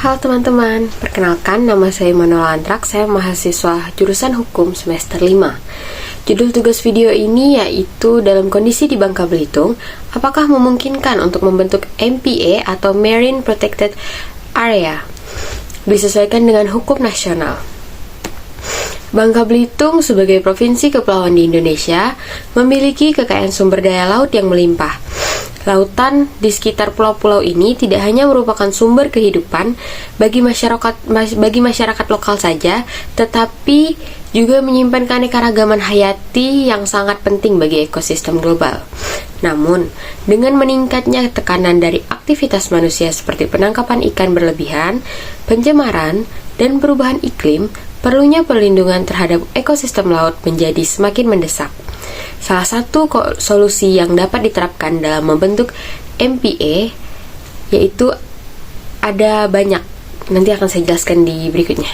Halo teman-teman, perkenalkan nama saya Manola Antrak, saya mahasiswa jurusan Hukum semester 5. Judul tugas video ini yaitu dalam kondisi di Bangka Belitung, apakah memungkinkan untuk membentuk MPA atau Marine Protected Area disesuaikan dengan hukum nasional. Bangka Belitung sebagai provinsi kepulauan di Indonesia memiliki kekayaan sumber daya laut yang melimpah. Lautan di sekitar pulau-pulau ini tidak hanya merupakan sumber kehidupan bagi masyarakat lokal saja, tetapi juga menyimpan keanekaragaman hayati yang sangat penting bagi ekosistem global. Namun, dengan meningkatnya tekanan dari aktivitas manusia seperti penangkapan ikan berlebihan, pencemaran, dan perubahan iklim, perlunya perlindungan terhadap ekosistem laut menjadi semakin mendesak. Salah satu solusi yang dapat diterapkan dalam membentuk MPA yaitu ada banyak. Nanti akan saya jelaskan di berikutnya.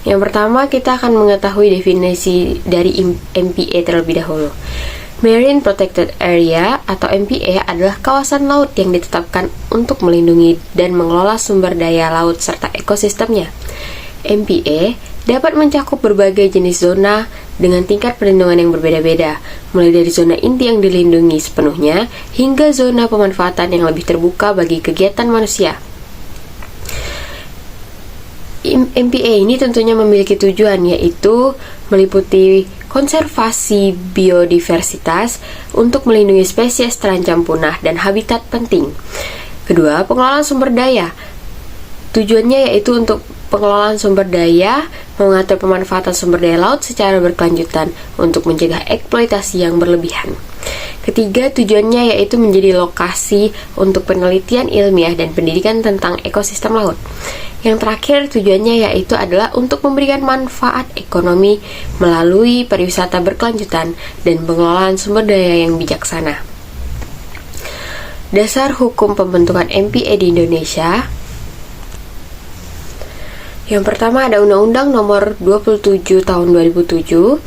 Yang pertama, kita akan mengetahui definisi dari MPA terlebih dahulu. Marine Protected Area atau MPA adalah kawasan laut yang ditetapkan untuk melindungi dan mengelola sumber daya laut serta ekosistemnya. MPA dapat mencakup berbagai jenis zona dengan tingkat perlindungan yang berbeda-beda, mulai dari zona inti yang dilindungi sepenuhnya hingga zona pemanfaatan yang lebih terbuka bagi kegiatan manusia. MPA ini tentunya memiliki tujuan, yaitu meliputi konservasi biodiversitas untuk melindungi spesies terancam punah dan habitat penting. Kedua, pengelolaan sumber daya. Tujuannya yaitu untuk pengelolaan sumber daya, mengatur pemanfaatan sumber daya laut secara berkelanjutan untuk mencegah eksploitasi yang berlebihan. Ketiga, tujuannya yaitu menjadi lokasi untuk penelitian ilmiah dan pendidikan tentang ekosistem laut. Yang terakhir, tujuannya yaitu adalah untuk memberikan manfaat ekonomi melalui pariwisata berkelanjutan dan pengelolaan sumber daya yang bijaksana. Dasar hukum pembentukan MPA di Indonesia. Yang pertama ada Undang-Undang Nomor 27 Tahun 2007.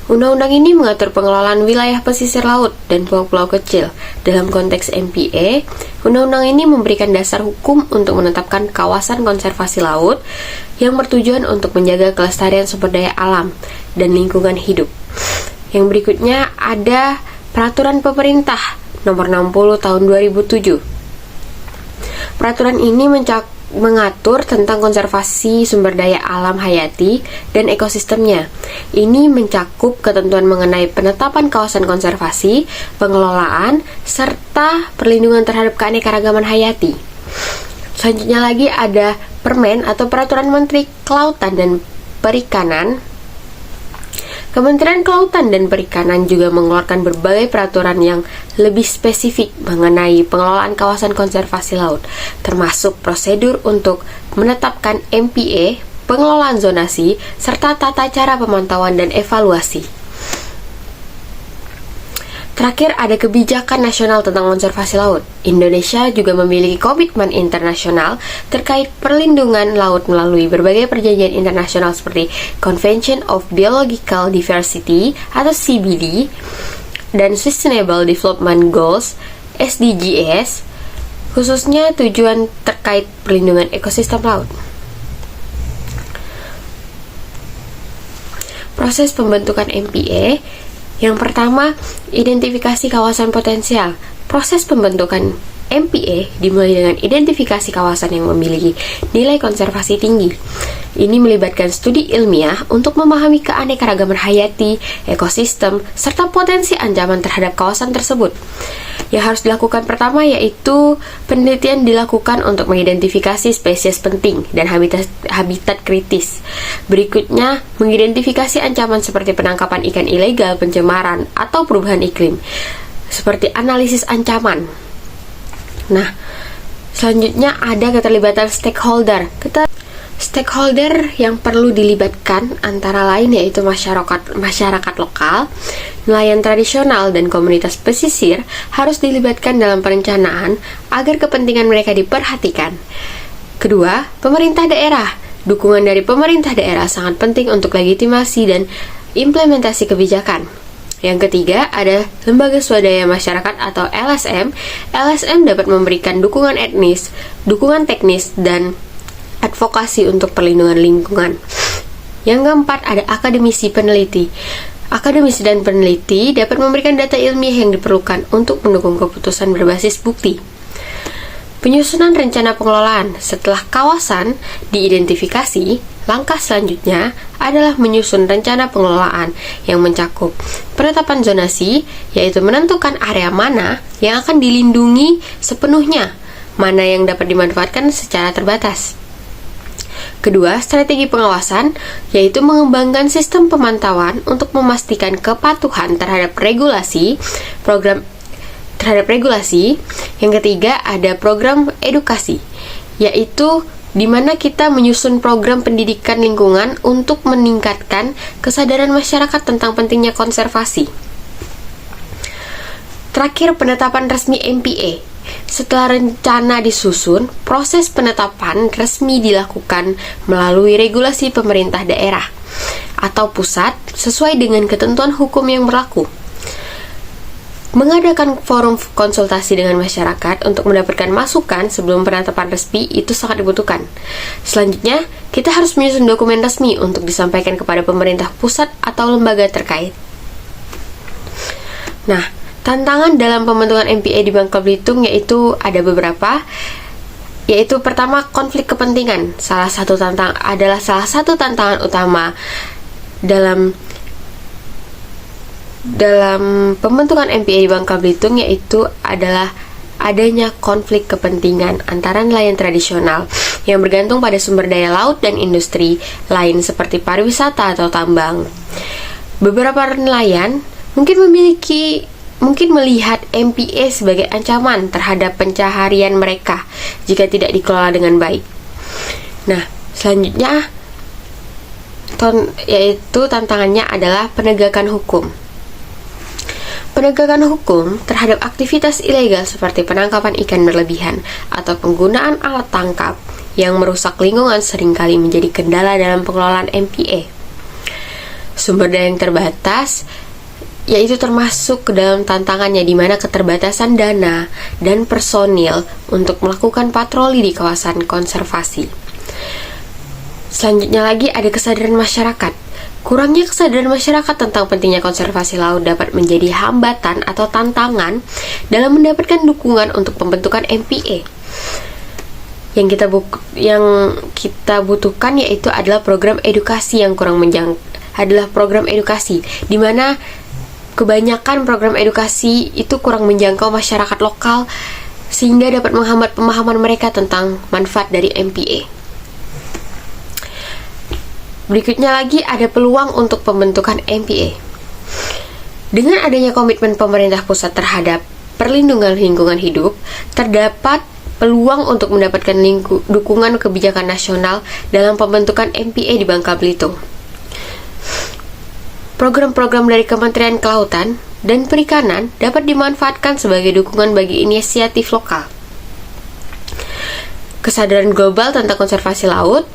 Undang-undang ini mengatur pengelolaan wilayah pesisir laut dan pulau-pulau kecil. Dalam konteks MPA, undang-undang ini memberikan dasar hukum untuk menetapkan kawasan konservasi laut yang bertujuan untuk menjaga kelestarian sumber daya alam dan lingkungan hidup. Yang berikutnya ada Peraturan Pemerintah Nomor 60 Tahun 2007. Peraturan ini mengatur tentang konservasi sumber daya alam hayati dan ekosistemnya. Ini mencakup ketentuan mengenai penetapan kawasan konservasi, pengelolaan, serta perlindungan terhadap keanekaragaman hayati. Selanjutnya lagi ada Permen atau Peraturan Menteri Kelautan dan Perikanan. Kementerian Kelautan dan Perikanan juga mengeluarkan berbagai peraturan yang lebih spesifik mengenai pengelolaan kawasan konservasi laut, termasuk prosedur untuk menetapkan MPA, pengelolaan zonasi, serta tata cara pemantauan dan evaluasi. Terakhir ada Kebijakan Nasional tentang Konservasi Laut. Indonesia juga memiliki komitmen internasional terkait perlindungan laut melalui berbagai perjanjian internasional seperti Convention of Biological Diversity atau CBD dan Sustainable Development Goals SDGs, khususnya tujuan terkait perlindungan ekosistem laut. Proses pembentukan MPA. Yang pertama, identifikasi kawasan potensial. Proses pembentukan MPA dimulai dengan identifikasi kawasan yang memiliki nilai konservasi tinggi. Ini melibatkan studi ilmiah untuk memahami keanekaragaman hayati, ekosistem, serta potensi ancaman terhadap kawasan tersebut. Yang harus dilakukan pertama yaitu penelitian dilakukan untuk mengidentifikasi spesies penting dan habitat kritis. Berikutnya, mengidentifikasi ancaman seperti penangkapan ikan ilegal, pencemaran, atau perubahan iklim, seperti analisis ancaman. Nah, selanjutnya ada keterlibatan stakeholder. Stakeholder yang perlu dilibatkan antara lain yaitu masyarakat lokal, nelayan tradisional, dan komunitas pesisir harus dilibatkan dalam perencanaan agar kepentingan mereka diperhatikan. Kedua, pemerintah daerah. Dukungan dari pemerintah daerah sangat penting untuk legitimasi dan implementasi kebijakan. Yang ketiga, ada lembaga swadaya masyarakat atau LSM. LSM dapat memberikan dukungan etnis, dukungan teknis, dan advokasi untuk perlindungan lingkungan. Yang keempat, ada akademisi peneliti. Akademisi dan peneliti dapat memberikan data ilmiah yang diperlukan untuk mendukung keputusan berbasis bukti. Penyusunan rencana pengelolaan. Setelah kawasan diidentifikasi, langkah selanjutnya adalah menyusun rencana pengelolaan yang mencakup penetapan zonasi, yaitu menentukan area mana yang akan dilindungi sepenuhnya, mana yang dapat dimanfaatkan secara terbatas. Kedua, strategi pengawasan, yaitu mengembangkan sistem pemantauan untuk memastikan kepatuhan terhadap regulasi. Yang ketiga, ada program edukasi, yaitu di mana kita menyusun program pendidikan lingkungan untuk meningkatkan kesadaran masyarakat tentang pentingnya konservasi. Terakhir, penetapan resmi MPA. Setelah rencana disusun, proses penetapan resmi dilakukan melalui regulasi pemerintah daerah atau pusat sesuai dengan ketentuan hukum yang berlaku. Mengadakan forum konsultasi dengan masyarakat untuk mendapatkan masukan sebelum penetapan resmi itu sangat dibutuhkan. Selanjutnya, kita harus menyusun dokumen resmi untuk disampaikan kepada pemerintah pusat atau lembaga terkait. Nah, tantangan dalam pembentukan MPA di Bangka Belitung yaitu ada beberapa, yaitu pertama, konflik kepentingan. Salah satu tantangan utama dalam pembentukan MPA di Bangka Belitung yaitu adalah adanya konflik kepentingan antara nelayan tradisional yang bergantung pada sumber daya laut dan industri lain seperti pariwisata atau tambang. Beberapa nelayan mungkin melihat MPA sebagai ancaman terhadap pencaharian mereka jika tidak dikelola dengan baik. Nah, selanjutnya yaitu tantangannya adalah penegakan hukum. Penegakan hukum terhadap aktivitas ilegal seperti penangkapan ikan berlebihan atau penggunaan alat tangkap yang merusak lingkungan seringkali menjadi kendala dalam pengelolaan MPA. Sumber daya yang terbatas yaitu termasuk ke dalam tantangannya, di mana keterbatasan dana dan personil untuk melakukan patroli di kawasan konservasi. Selanjutnya lagi ada kesadaran masyarakat. Kurangnya kesadaran masyarakat tentang pentingnya konservasi laut dapat menjadi hambatan atau tantangan dalam mendapatkan dukungan untuk pembentukan MPA. Yang kita butuhkan yaitu adalah program edukasi yang kurang di mana kebanyakan program edukasi itu kurang menjangkau masyarakat lokal sehingga dapat menghambat pemahaman mereka tentang manfaat dari MPA. Berikutnya lagi ada peluang untuk pembentukan MPA. Dengan adanya komitmen pemerintah pusat terhadap perlindungan lingkungan hidup, terdapat peluang untuk mendapatkan dukungan kebijakan nasional dalam pembentukan MPA di Bangka Belitung. Program-program dari Kementerian Kelautan dan Perikanan dapat dimanfaatkan sebagai dukungan bagi inisiatif lokal. Kesadaran global tentang konservasi laut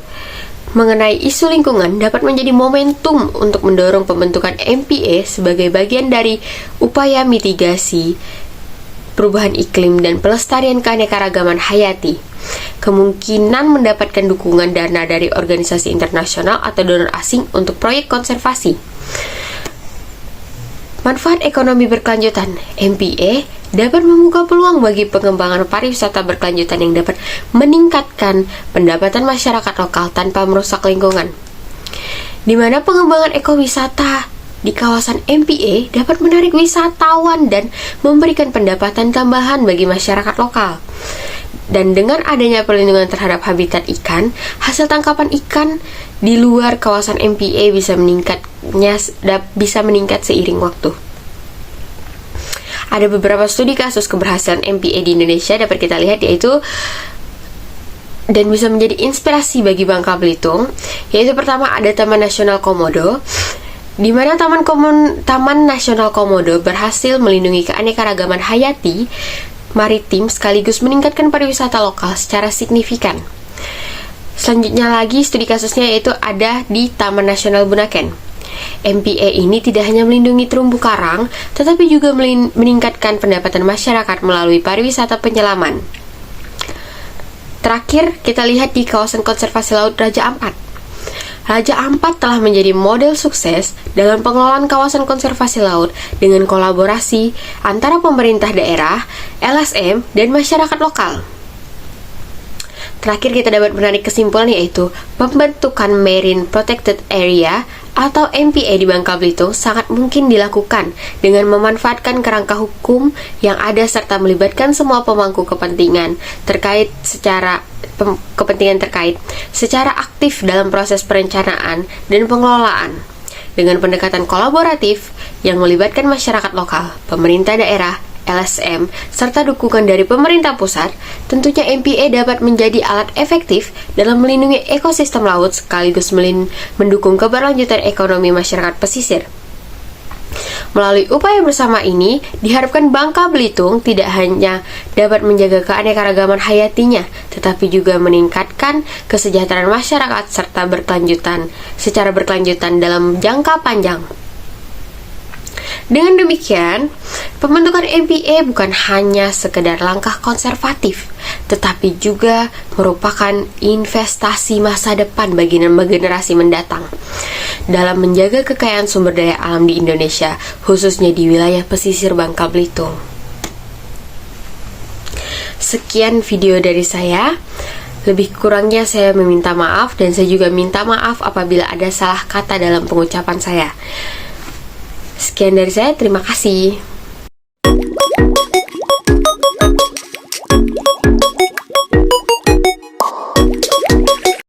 mengenai isu lingkungan dapat menjadi momentum untuk mendorong pembentukan MPA sebagai bagian dari upaya mitigasi perubahan iklim dan pelestarian keanekaragaman hayati. Kemungkinan mendapatkan dukungan dana dari organisasi internasional atau donor asing untuk proyek konservasi. Manfaat ekonomi berkelanjutan. MPA dapat membuka peluang bagi pengembangan pariwisata berkelanjutan yang dapat meningkatkan pendapatan masyarakat lokal tanpa merusak lingkungan. Di mana pengembangan ekowisata di kawasan MPA dapat menarik wisatawan dan memberikan pendapatan tambahan bagi masyarakat lokal. Dan dengan adanya perlindungan terhadap habitat ikan, hasil tangkapan ikan di luar kawasan MPA bisa meningkat seiring waktu. Ada beberapa studi kasus keberhasilan MPA di Indonesia dapat kita lihat, yaitu dan bisa menjadi inspirasi bagi Bangka Belitung. Yaitu pertama ada Taman Nasional Komodo, di mana Taman Nasional Komodo berhasil melindungi keanekaragaman hayati maritim sekaligus meningkatkan pariwisata lokal secara signifikan. Selanjutnya lagi studi kasusnya yaitu ada di Taman Nasional Bunaken. MPA ini tidak hanya melindungi terumbu karang, tetapi juga meningkatkan pendapatan masyarakat melalui pariwisata penyelaman. Terakhir, kita lihat di kawasan konservasi laut Raja Ampat. Raja Ampat telah menjadi model sukses dalam pengelolaan kawasan konservasi laut dengan kolaborasi antara pemerintah daerah, LSM, dan masyarakat lokal. Terakhir, kita dapat menarik kesimpulan yaitu pembentukan Marine Protected Area atau MPA di Bangka Belitung sangat mungkin dilakukan dengan memanfaatkan kerangka hukum yang ada serta melibatkan semua pemangku kepentingan terkait secara aktif dalam proses perencanaan dan pengelolaan dengan pendekatan kolaboratif yang melibatkan masyarakat lokal, pemerintah daerah, LSM, serta dukungan dari pemerintah pusat. Tentunya MPA dapat menjadi alat efektif dalam melindungi ekosistem laut sekaligus mendukung keberlanjutan ekonomi masyarakat pesisir. Melalui upaya bersama ini, diharapkan Bangka Belitung tidak hanya dapat menjaga keanekaragaman hayatinya, tetapi juga meningkatkan kesejahteraan masyarakat serta secara berkelanjutan dalam jangka panjang. Dengan demikian, pembentukan MPA bukan hanya sekedar langkah konservatif, tetapi juga merupakan investasi masa depan bagi generasi mendatang dalam menjaga kekayaan sumber daya alam di Indonesia, khususnya di wilayah pesisir Bangka Belitung. Sekian video dari saya. Lebih kurangnya saya meminta maaf, dan saya juga minta maaf apabila ada salah kata dalam pengucapan saya. Sekian dari saya, terima kasih.